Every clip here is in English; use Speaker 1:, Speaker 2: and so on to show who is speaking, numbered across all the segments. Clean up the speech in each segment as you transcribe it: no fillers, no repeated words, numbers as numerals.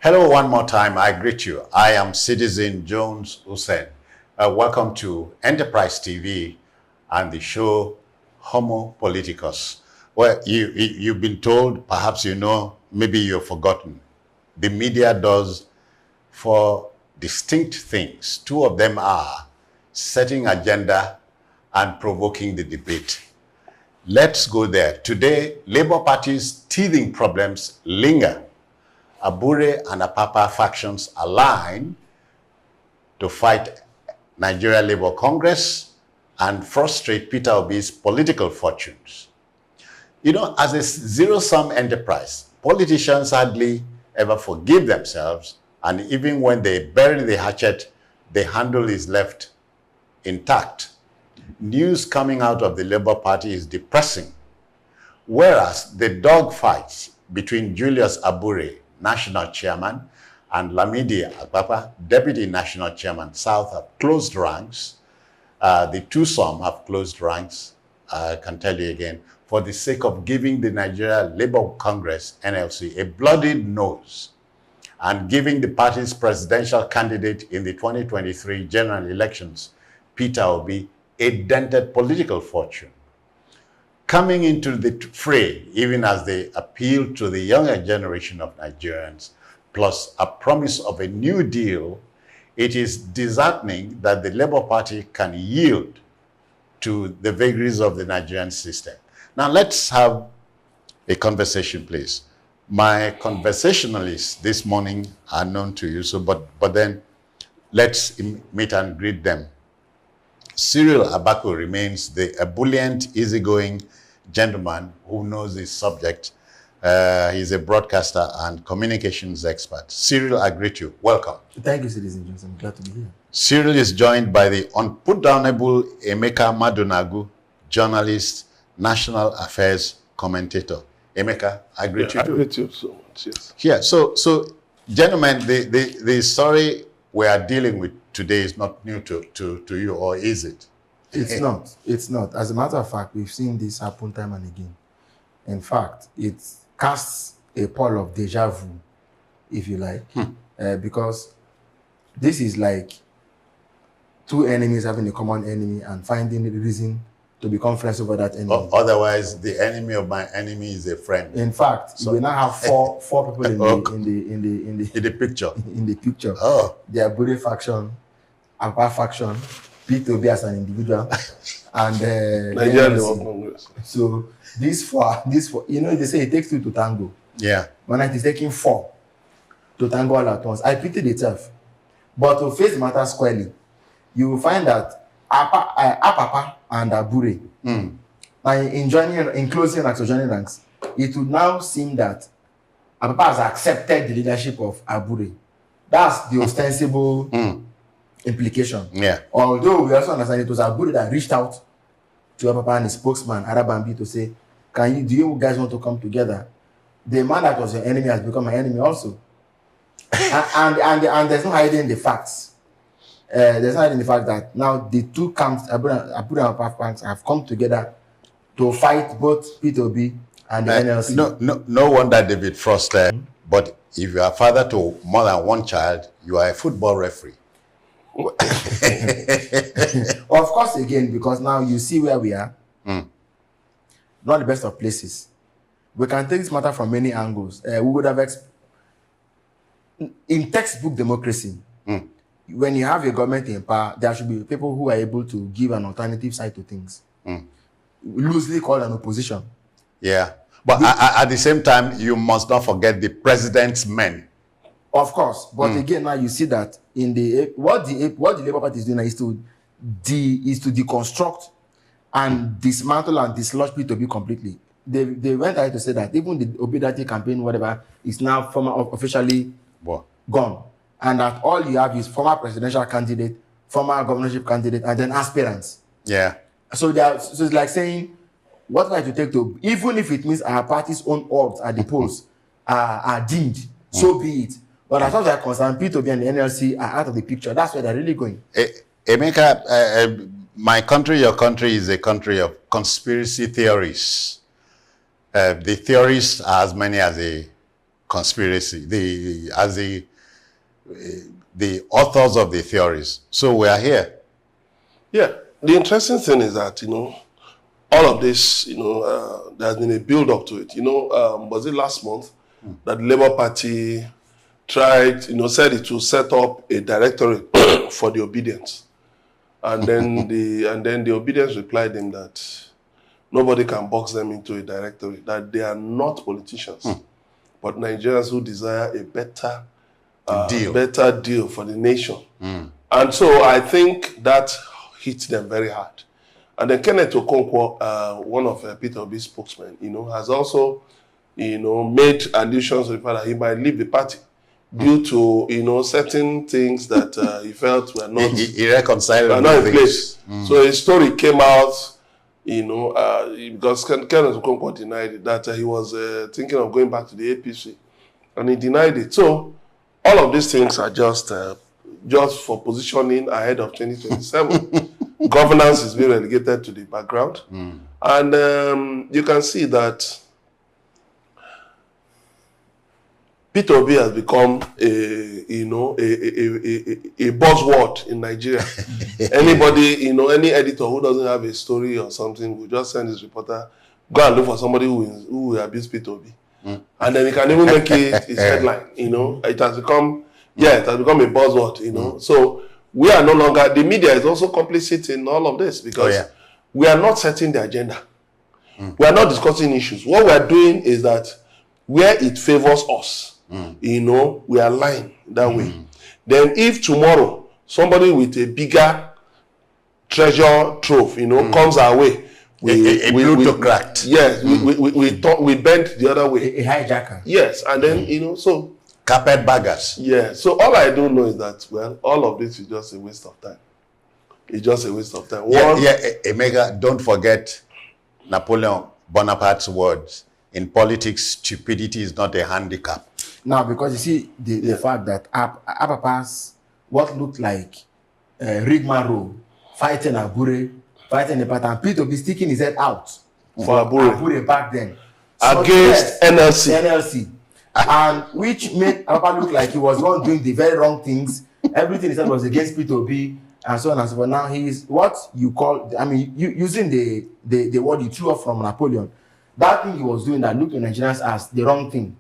Speaker 1: Hello, one more time. I greet you. I am Citizen Jones Hussein. Welcome to Enterprise TV and the show Homo Politicus. Well, you've been told, perhaps you know, maybe you've forgotten. The media does four distinct things. Two of them are setting agenda and provoking the debate. Let's go there. Today, Labour Party's teething problems linger. Abure and Apapa factions align to fight Nigeria Labour Congress and frustrate Peter Obi's political fortunes. You know, as a zero-sum enterprise, politicians hardly ever forgive themselves, and even when they bury the hatchet, the handle is left intact. News coming out of the Labour Party is depressing, whereas the dogfights between Julius Abure, National Chairman, and Lamidi Apapa, Deputy National Chairman, South, have closed ranks. The twosome have closed ranks, I can tell you again, for the sake of giving the Nigeria Labour Congress, NLC, a bloody nose and giving the party's presidential candidate in the 2023 general elections, Peter Obi, a dented political fortune. Coming into the fray, even as they appeal to the younger generation of Nigerians, plus a promise of a new deal, it is disheartening that the Labour Party can yield to the vagaries of the Nigerian system. Now, let's have a conversation, please. My conversationalists this morning are known to you, so but then let's meet and greet them. Cyril Abako remains the ebullient, easygoing gentleman who knows his subject. He's a broadcaster and communications expert. Cyril, I greet you. Welcome.
Speaker 2: Thank you, Citizen Jones. I'm glad to be here.
Speaker 1: Cyril is joined by the unputdownable Emeka Madunagu, journalist, national affairs commentator. Emeka, I greet you.
Speaker 3: I greet you so much, yes.
Speaker 1: Yeah, so gentlemen, the story we are dealing with today is not new to you, or is it?
Speaker 2: It's not. It's not. As a matter of fact, we've seen this happen time and again. In fact, it casts a pall of deja vu, if you like, because this is like two enemies having a common enemy and finding a reason to become friends over that enemy.
Speaker 1: Otherwise, the enemy of my enemy is a friend.
Speaker 2: In fact, so we now have four people in the
Speaker 1: picture.
Speaker 2: In the picture.
Speaker 1: Oh,
Speaker 2: the Abure faction, Apapa faction, P2B as an individual, and
Speaker 3: Nigeria Labour Congress.
Speaker 2: So these four, you know, they say it takes two to tango.
Speaker 1: Yeah.
Speaker 2: When it is taking four to tango all at once. I pity the turf. But to face the matter squarely, you will find that Apapa and Abure, in closing ranks or joining ranks, it would now seem that Apapa has accepted the leadership of Abure. That's the ostensible implication.
Speaker 1: Yeah.
Speaker 2: Although we also understand it was Abure that reached out to Apapa and his spokesman, Arabambi, to say, do you guys want to come together? The man that was your enemy has become my enemy also. and there's no hiding the facts. There's not hiding the fact that now the two camps, Abure and Apapa, have come together to fight both P2B and the NLC.
Speaker 1: No wonder David Frost, but if you are father to more than one child, you are a football referee.
Speaker 2: Of course, again, because now you see where we are. Not the best of places. We can take this matter from many angles. We would have in textbook democracy, when you have a government in power, there should be people who are able to give an alternative side to things. Loosely called an opposition.
Speaker 1: Yeah. But at the same time, you must not forget the president's men.
Speaker 2: Of course. But again, now you see that in what the Labour Party is doing is to deconstruct and dismantle and dislodge P2B completely. They went ahead to say that even the Obidati campaign, whatever, is now officially gone. And that all you have is former presidential candidate, former governorship candidate, and then aspirants.
Speaker 1: Yeah.
Speaker 2: So it's like saying, what are to take to, even if it means our party's own odds at the polls are dimmed, so be it. But as far as I'm concerned, P2B and the NLC are out of the picture. That's where they're really going.
Speaker 1: Emeka, my country, your country is a country of conspiracy theories. The theories are as many as a conspiracy, as the authors of the theories. So we are here.
Speaker 3: Yeah. The interesting thing is that, all of this, there's been a build-up to it. Was it last month that the Labour Party tried, said it to set up a directorate for the obedience. And then the obedience replied them that nobody can box them into a directorate, that they are not politicians, but Nigerians who desire a better deal for the nation. And so I think that hit them very hard. And then Kenneth Okonkwo, one of Peter Obi's spokesmen, has also, made allusions to the fact that he might leave the party due to, certain things that he felt were not,
Speaker 1: irreconcilable
Speaker 3: in place. So his story came out, because Kenneth Okonkwo denied it, that he was thinking of going back to the APC, and he denied it. So all of these things are just for positioning ahead of 2027. Governance is being relegated to the background. And you can see that Peter Obi has become a buzzword in Nigeria. Anybody, any editor who doesn't have a story or something will just send his reporter, go and look for somebody who will abuse Peter Obi. And then he can even make it his headline. It has become a buzzword, So we are no longer, the media is also complicit in all of this because we are not setting the agenda. We are not discussing issues. What we are doing is that where it favors us, we align that way. Then if tomorrow somebody with a bigger treasure trove, comes our way,
Speaker 1: we plutocrat.
Speaker 3: Yes, we bend the other way.
Speaker 2: A hijacker.
Speaker 3: Yes, and then, so
Speaker 1: carpetbaggers.
Speaker 3: Yeah, so all I do know is that, well, all of this is just a waste of time. It's just a waste of time.
Speaker 1: Emeka, don't forget Napoleon Bonaparte's words. In politics, stupidity is not a handicap.
Speaker 2: Now, because you see the fact that Apapa's, what looked like rigmarole, fighting Abure, fighting the pattern, Peter be sticking his head out
Speaker 3: for
Speaker 2: Abure back then.
Speaker 3: Against NLC.
Speaker 2: And which made Apapa look like he was the one doing the very wrong things. Everything he said was against Peter Obi and so on and so forth. Now he is what you call, using the word you threw off from Napoleon. That thing he was doing that looked to Nigerians as the wrong thing,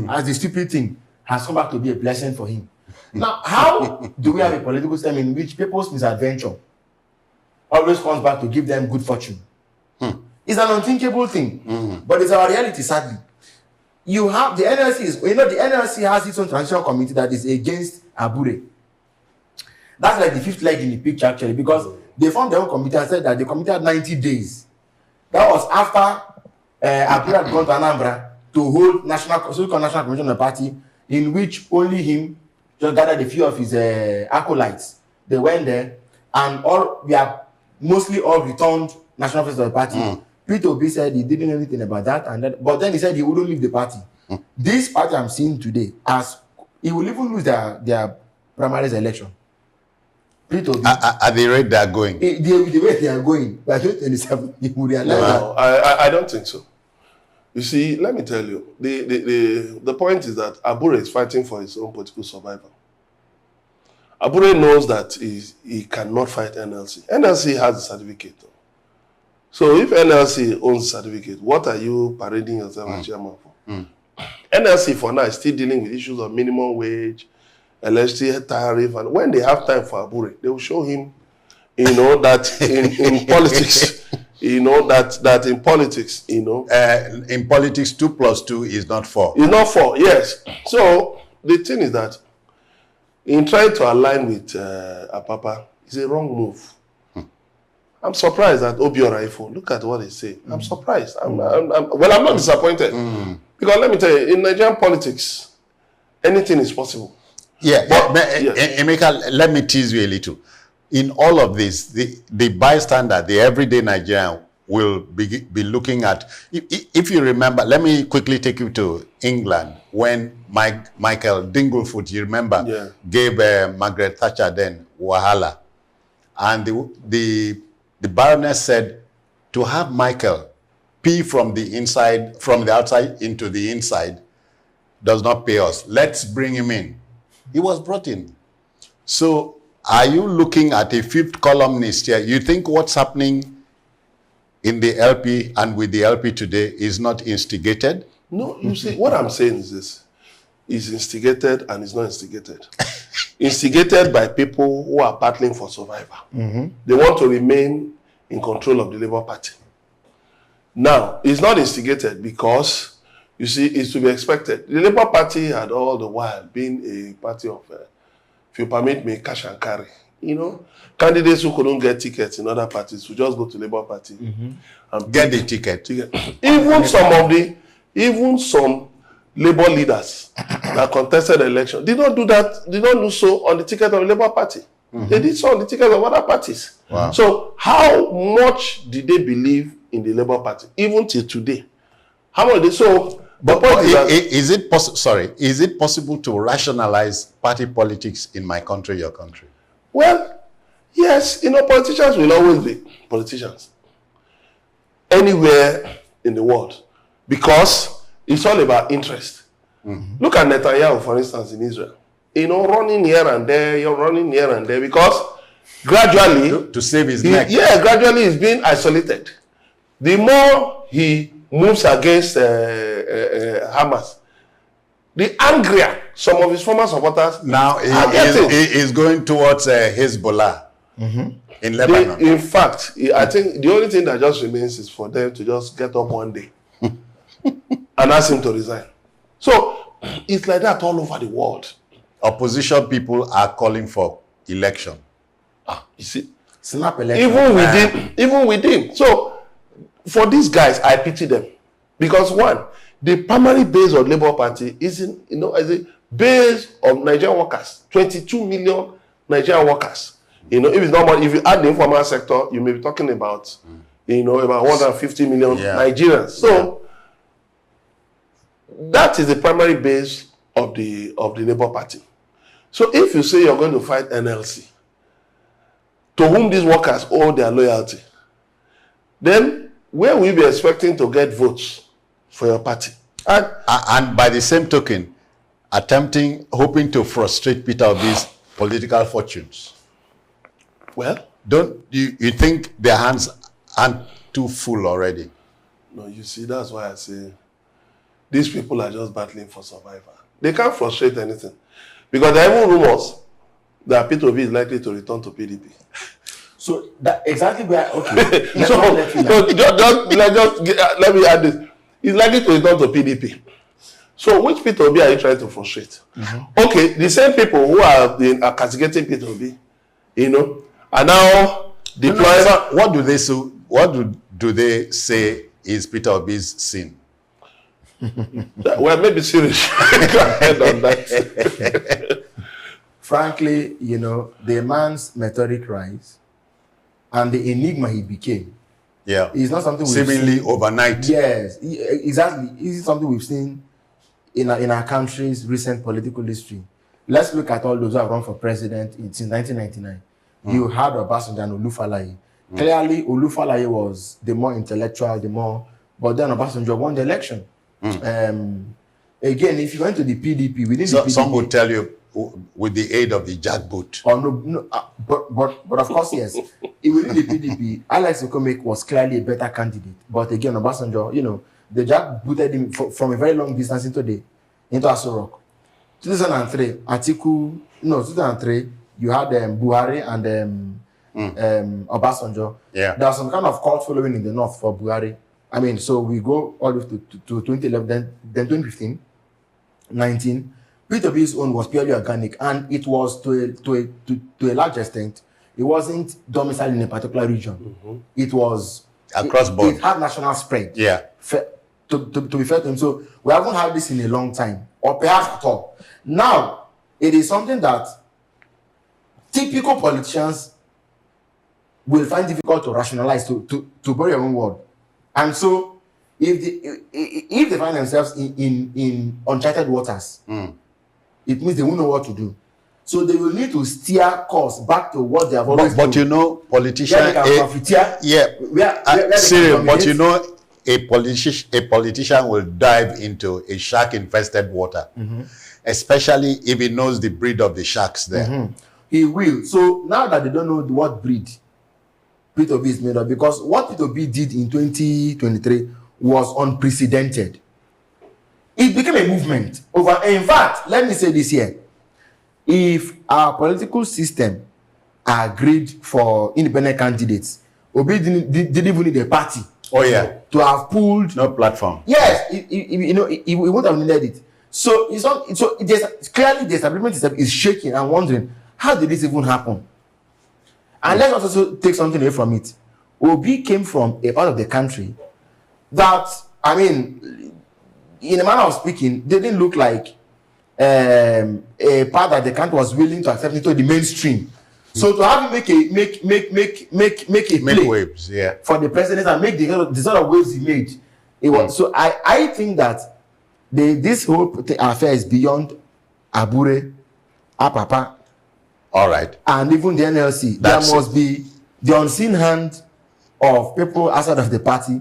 Speaker 2: as the stupid thing, has come back to be a blessing for him. Now, how do we have a political system in which people's misadventure always comes back to give them good fortune? It's an unthinkable thing, but it's our reality, sadly. You have the NLC the NLC has its own transition committee that is against Abure. That's like the fifth leg in the picture, actually, because they formed their own committee and said that the committee had 90 days. That was after Abure had gone to Anambra to hold national convention of the party, in which only him just gathered a few of his acolytes. They went there, and we are mostly all returned national officers of the party. Peter Obi said he didn't know anything about that, but then he said he wouldn't leave the party. This party I'm seeing today, as he will even lose their primaries election. Peter Obi,
Speaker 1: at the rate they are going,
Speaker 2: the way they are going, by 2027, he will realize
Speaker 3: that. I don't think so. You see, let me tell you, the point is that Abure is fighting for his own political survival. Abure knows that he cannot fight NLC. NLC has a certificate. So if NLC owns a certificate, what are you parading yourself as chairman for? NLC for now is still dealing with issues of minimum wage, electricity tariff, and when they have time for Abure, they will show him, that in politics, that in politics,
Speaker 1: in politics, 2 + 2 is not 4.
Speaker 3: It's not 4, yes. So the thing is that in trying to align with Apapa, it's a wrong move. I'm surprised that Abure, look at what they say. I'm surprised. I'm not disappointed. Because let me tell you, in Nigerian politics, anything is possible.
Speaker 1: Emeka, let me tease you a little. In all of this, the bystander, the everyday Nigerian, will be looking at, if you remember, let me quickly take you to England, when Michael Dinglefoot, you remember, gave Margaret Thatcher then Wahala. And the Baroness said, to have Michael pee from the outside into the inside, does not pay us. Let's bring him in. He was brought in. So are you looking at a fifth columnist here? You think what's happening in the LP and with the LP today is not instigated?
Speaker 3: No, you see, what I'm saying is this. It's instigated and it's not instigated. Instigated by people who are battling for survival. They want to remain in control of the Labour Party. Now, it's not instigated because, you see, it's to be expected. The Labour Party had all the while been a party of, if you permit me, cash and carry. You know, candidates who couldn't get tickets in other parties would just go to Labour Party and
Speaker 1: Get the ticket.
Speaker 3: Even some Labour leaders that contested the election did not do so on the ticket of the Labour Party. They did so on the ticket of other parties.
Speaker 1: Wow.
Speaker 3: So how much did they believe in the Labour Party, even till today? How much they so?
Speaker 1: But is it possible to rationalize party politics in my country, your country?
Speaker 3: Well, yes, politicians will always be politicians anywhere in the world because it's all about interest. Look at Netanyahu, for instance, in Israel. Running here and there because gradually
Speaker 1: to save his neck.
Speaker 3: Yeah, gradually he's being isolated. The more he moves against Hamas, the angrier some of his former supporters
Speaker 1: now is going towards Hezbollah in Lebanon.
Speaker 3: In fact, I think the only thing that just remains is for them to just get up one day and ask him to resign. So it's like that all over the world.
Speaker 1: Opposition people are calling for election.
Speaker 3: You see,
Speaker 2: Snap election.
Speaker 3: Even within. So for these guys, I pity them because one, the primary base of Labour Party is as a base of Nigerian workers, 22 million Nigerian workers. If it's not more, if you add the informal sector, you may be talking about, about 150 million Nigerians. So that is the primary base of the Labour Party. So if you say you're going to fight NLC, to whom these workers owe their loyalty, then where will you be expecting to get votes for your party?
Speaker 1: And by the same token, hoping to frustrate Peter Obi's political fortunes.
Speaker 3: Well,
Speaker 1: don't you think their hands aren't too full already?
Speaker 3: No, you see, that's why I say these people are just battling for survival. They can't frustrate anything. Because there are even rumors that Peter Obi is likely to return to PDP.
Speaker 2: So that exactly where
Speaker 3: let me add this. He's likely to return to PDP. So which Peter Obi are you trying to frustrate? Okay, the same people who are castigating Peter Obi, are now deploying.
Speaker 1: What do they say? What do they say is Peter Obi's sin?
Speaker 3: Well, maybe serious. Go ahead on that.
Speaker 2: Frankly, the man's meteoric rise and the enigma he became.
Speaker 1: Yeah,
Speaker 2: is not something we've
Speaker 1: seemingly
Speaker 2: seen
Speaker 1: overnight.
Speaker 2: Yes, exactly. Is something we've seen in our country's recent political history. Let's look at all those who have run for president since 1999. You had Obasanjo and Olufalaye. Clearly, Olufalaye was the more intellectual, but then Obasanjo won the election. Again, if you went to the PDP, within the PDP,
Speaker 1: some would tell you with the aid of the jackboot.
Speaker 2: Oh no, but of course yes. Within the PDP, Alex Okomeke was clearly a better candidate. But again, Obasanjo, the jackbooted him from a very long distance into Aso Rock. 2003, 2003, you had Buhari and Obasanjo.
Speaker 1: Yeah.
Speaker 2: There was some kind of cult following in the north for Buhari. I mean, so we go all the way to 2011, then 2015, 19. Peter Obi's own was purely organic, and it was to a large extent, it wasn't domiciled in a particular region. It was
Speaker 1: across board.
Speaker 2: It had national spread.
Speaker 1: Yeah.
Speaker 2: To be fair to him. So we haven't had this in a long time, or perhaps at all. Now, it is something that typical politicians will find difficult to rationalize, to borrow your own word. And so, if they find themselves in uncharted waters, it means they won't know what to do. So they will need to steer course back to what they have always done.
Speaker 1: But politicians,
Speaker 2: Cyril, but
Speaker 1: a politician will dive into a shark-infested water, especially if he knows the breed of the sharks there.
Speaker 2: He will. So now that they don't know what breed P2B is made of, because what P2B did in 2023 was unprecedented. It became a movement over. In fact, let me say this here: if our political system agreed for independent candidates, Obi didn't even need a party.
Speaker 1: Oh yeah,
Speaker 2: to have pulled
Speaker 1: no platform.
Speaker 2: Yes, he wouldn't have needed it. So it's not. So there's clearly the establishment is shaking and wondering, how did this even happen? And let's also take something away from it. Obi came from a part of the country that, I mean, in a manner of speaking, they didn't look like a part that the country was willing to accept into the mainstream. So to have him make
Speaker 1: waves, yeah,
Speaker 2: for the president and make the sort of waves he made, it was so. I think that this whole affair is beyond Abure, Apapa.
Speaker 1: All right.
Speaker 2: And even the NLC. There must be the unseen hand of people outside of the party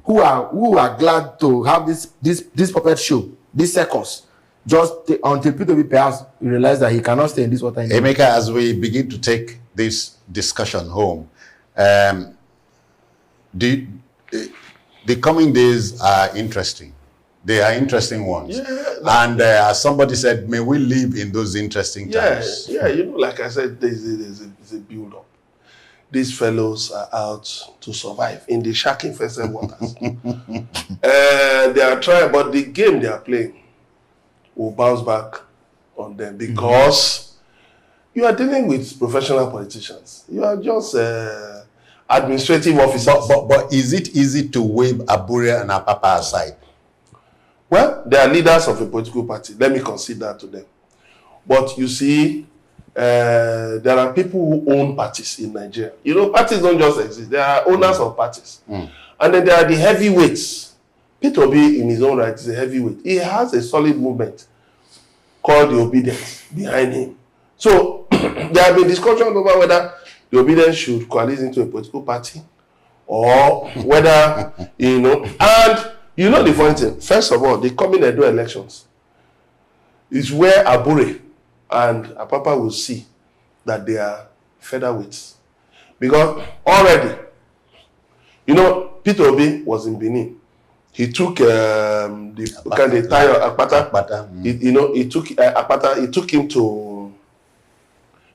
Speaker 2: who are glad to have this puppet show, this circus, just until P2B perhaps realize that he cannot stay in this water anymore.
Speaker 1: Emeka, as we begin to take this discussion home, the coming days are interesting. They are interesting ones. Yeah, and as somebody said, may we live in those interesting times.
Speaker 3: Yeah, like I said, there's a build-up. These fellows are out to survive in the shark-infested waters. They are trying, but the game they are playing will bounce back on them because you are dealing with professional politicians. You are just administrative officers.
Speaker 1: But is it easy to wave Abure and Apapa aside?
Speaker 3: Well, they are leaders of a political party. Let me concede that to them. But you see, there are people who own parties in Nigeria. You know, parties don't just exist. There are owners of parties. And then there are the heavyweights. P2B in his own right is a heavyweight. He has a solid movement called the Obedience behind him. So there have been discussions over whether the Obedience should coalesce into a political party or whether, and you know the funny thing, first of all, the coming Edo elections is where Abure and Apapa will see that they are featherweights. Because already, P2B was in Benin. He took Apata. He took Apata. He took him to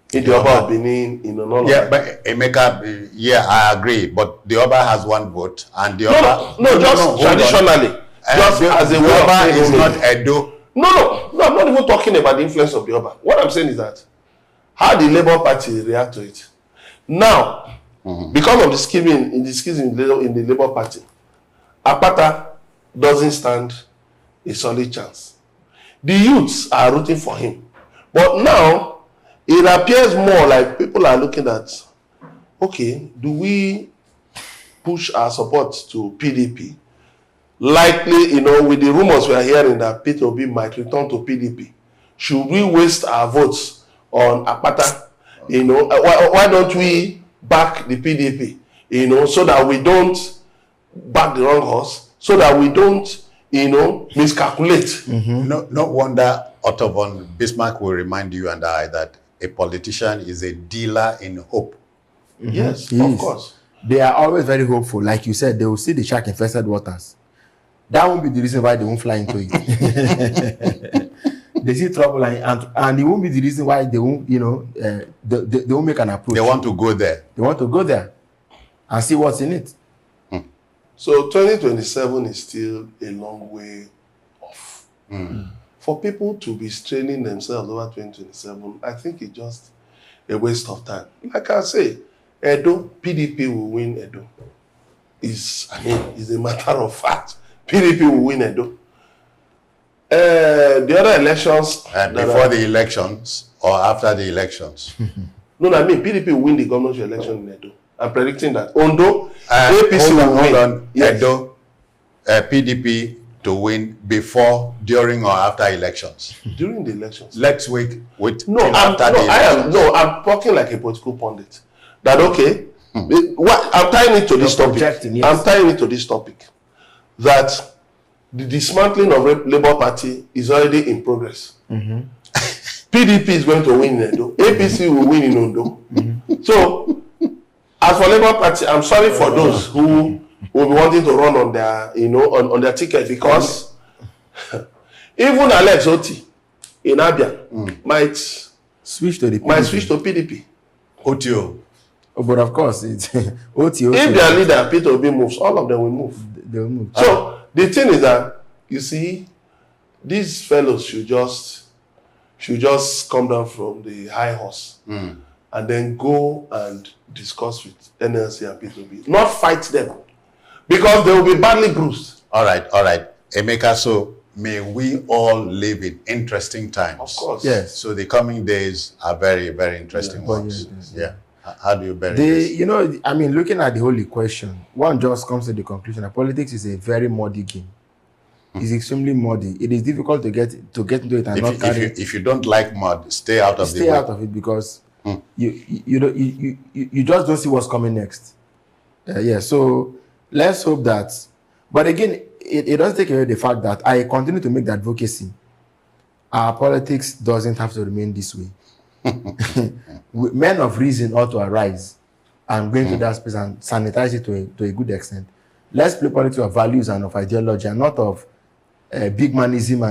Speaker 3: the Oba of Benin.
Speaker 1: But Emeka, I agree. But the Oba has one vote, and the Oba
Speaker 3: traditionally, just as a
Speaker 1: Oba is not Edo.
Speaker 3: No, I'm not even talking about the influence of the Oba. What I'm saying is that how the Labour Party react to it now, because of the schism in the Labour Party, Apata doesn't stand a solid chance. The youths are rooting for him. But now, it appears more like people are looking at, okay, do we push our support to PDP? Likely, with the rumors we are hearing that P2B might return to PDP. Should we waste our votes on Apata? Why don't we back the PDP? So that we don't back the wrong horse, so that we don't, miscalculate.
Speaker 1: No wonder Otto von Bismarck will remind you and I that a politician is a dealer in hope.
Speaker 3: Yes, of course.
Speaker 2: They are always very hopeful. Like you said, they will see the shark-infested waters. That won't be the reason why they won't fly into it. They see trouble and it won't be the reason why they won't, they won't make an approach.
Speaker 1: They want to go there.
Speaker 2: They want to go there and see what's in it.
Speaker 3: So 2027 is still a long way off. For people to be straining themselves over 2027, I think it's just a waste of time. Like I say, Edo, PDP will win Edo. It's a matter of fact. PDP will win Edo. The other elections...
Speaker 1: before the elections or after the elections?
Speaker 3: No, PDP will win the governorship election in Edo. I'm predicting that. Ondo, APC will win.
Speaker 1: Hold on. Yes. Edo, PDP to win before, during, or after elections?
Speaker 3: During the elections.
Speaker 1: Let's wait
Speaker 3: I'm talking like a political pundit. That, okay, I'm tying it to this topic. I'm tying it to this topic. that the dismantling of Labour Party is already in progress. PDP is going to win in Edo. APC will win in Ondo. So, as for Labour Party, I'm sorry for those who will be wanting to run on their, on their ticket, because even Alex Oti in Abia might
Speaker 2: Switch to the
Speaker 3: PDP.
Speaker 1: Otio.
Speaker 2: Oh, but of course, it's OT.
Speaker 3: If their leader, Peter Obi, moves, all of them will move.
Speaker 2: They will move.
Speaker 3: So, the thing is that, you see, these fellows should just come down from the high horse and then go and discuss with NLC and P2B. Not fight them, because they will be badly bruised.
Speaker 1: All right. Emeka, so may we all live in interesting times.
Speaker 3: Of course.
Speaker 2: Yes.
Speaker 1: So the coming days are very, very interesting ones. Yeah. How do you bury this?
Speaker 2: Looking at the whole equation, one just comes to the conclusion that politics is a very muddy game. It's extremely muddy. It is difficult to get into it and not carry.
Speaker 1: If you don't like mud, stay out of
Speaker 2: it because you just don't see what's coming next. So let's hope that. But again, it doesn't take away the fact that I continue to make the advocacy. Our politics doesn't have to remain this way. Men of reason ought to arise and go into that space and sanitize it to a good extent. Let's play politics of values and of ideology, and not of big manism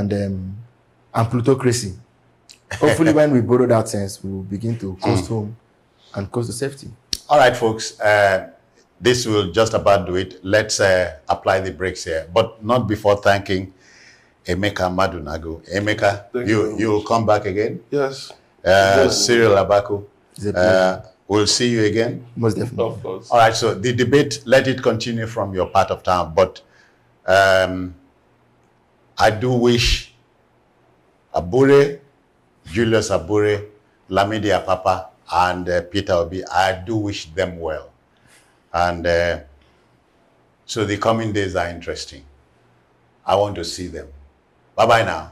Speaker 2: and plutocracy. Hopefully, when we borrow that sense, we will begin to coast home and coast to safety.
Speaker 1: All right, folks. This will just about do it. Let's apply the brakes here, but not before thanking Emeka Madunago. Emeka, you will come back again?
Speaker 3: Yes.
Speaker 1: Cyril Abaku, we'll see you again.
Speaker 2: Most definitely.
Speaker 3: Of course.
Speaker 1: All right, so the debate, let it continue from your part of town, but I do wish Abure, Julius Abure, Lamidi Apapa, and Peter Obi, I do wish them well. And so the coming days are interesting. I want to see them. Bye-bye now.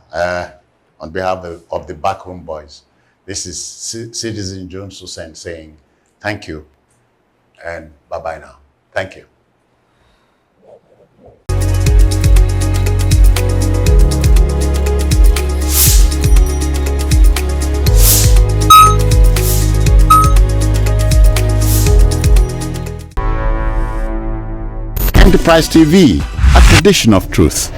Speaker 1: On behalf of the Backroom Boys, this is Citizen Jones Hussein saying thank you and bye-bye now. Thank you. Enterprise TV, a tradition of truth.